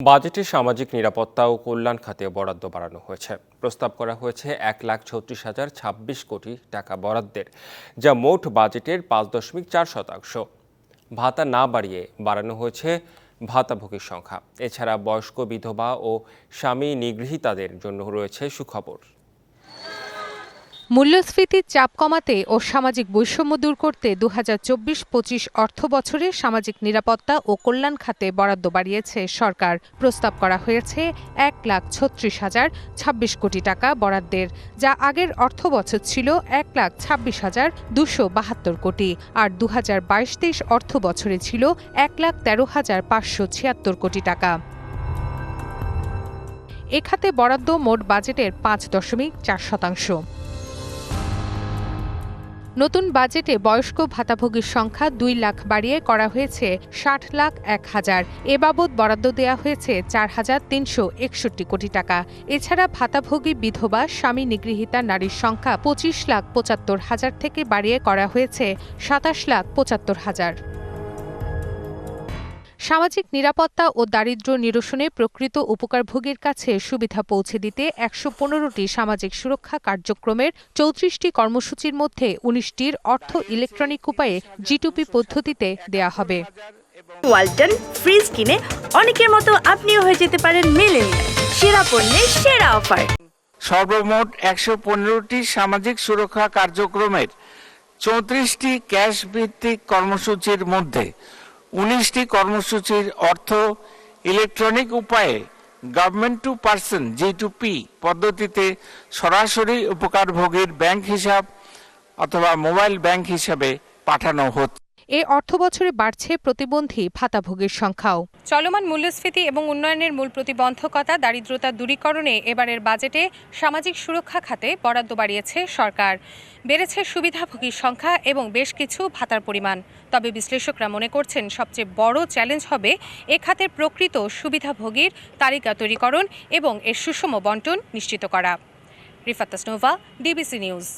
বাজেটে সামাজিক নিরাপত্তা ও কল্যাণ খাতে বরাদ্দ বাড়ানো হয়েছে। প্রস্তাব করা হয়েছে 1,36,026 কোটি টাকা বরাদ্দের, যা মোট বাজেটের 5.4%। ভাতা না বাড়িয়ে বাড়ানো হয়েছে ভাতাভোগীর সংখ্যা। এছাড়া বয়স্ক, বিধবা ও স্বামী নিগৃহীতাদের জন্য রয়েছে সুখবর। মূল্যস্ফীতির চাপ কমাতে ও সামাজিক বৈষম্য দূর করতে 2024-25 অর্থ বছরে সামাজিক নিরাপত্তা ও কল্যাণ খাতে বরাদ্দ বাড়িয়েছে সরকার। প্রস্তাব করা হয়েছে 1,36,026 কোটি টাকা বরাদ্দের, যা আগের অর্থ বছর ছিল 1,26,272 কোটি, আর 2022-23 অর্থ বছরে ছিল 1,13,576 কোটি টাকা। এ খাতে বরাদ্দ মোট বাজেটের 5.4%। নতুন বাজেটে বয়স্ক ভাতাভোগীর সংখ্যা 2 লাখ বাড়িয়ে করা হয়েছে 60,01,000। এ বাবদ বরাদ্দ দেওয়া হয়েছে 4,361 কোটি টাকা। এছাড়া ভাতাভোগী বিধবা, স্বামী নিগৃহীতা নারীর সংখ্যা 25,75,000 থেকে বাড়িয়ে করা হয়েছে 27,75,000। সামাজিক নিরাপত্তা ও দারিদ্র্য নিরসনে প্রকৃত উপকারভোগীর কাছে সুবিধা পৌঁছে দিতে 115টি সামাজিক সুরক্ষা কার্যক্রমের 34টি কর্মসূচির মধ্যে 19টির অর্থ ইলেকট্রনিক উপায়ে G2P পদ্ধতিতে দেয়া হবে। ওয়ালটন ফ্রিজ কিনে অনেকের মতো আপনিও হয়ে যেতে পারেন মিলেনিয়াল সেরা পণ্যের সেরা অফার। সর্বমোট 115টি সামাজিক সুরক্ষা কার্যক্রমের 34টি ক্যাশ ভিত্তিক কর্মসূচির মধ্যে 19টি কর্মসূচির অর্থ ইলেকট্রনিক উপায়ে গভর্নমেন্ট টু পার্সন G2P পদ্ধতিতে সরাসরি উপকারভোগীর ব্যাংক হিসাব অথবা মোবাইল ব্যাংক হিসাবে পাঠানো হচ্ছে। এ অর্থবছরে বাড়ছে প্রতিবন্ধী ভাতাভোগীর সংখ্যাও। চলমান মূল্যস্ফীতি এবং উন্নয়নের মূল প্রতিবন্ধকতা দারিদ্রতা দূরীকরণে এবারের বাজেটে সামাজিক সুরক্ষা খাতে বরাদ্দ বাড়িয়েছে সরকার। বেড়েছে সুবিধাভোগীর সংখ্যা এবং বেশ কিছু ভাতার পরিমাণ। তবে বিশ্লেষকরা মনে করছেন সবচেয়ে বড় চ্যালেঞ্জ হবে এ খাতের প্রকৃত সুবিধাভোগীর তালিকা তৈরিকরণ এবং এর সুষম বণ্টন নিশ্চিত করা। Rifat Tasnova, DBC news.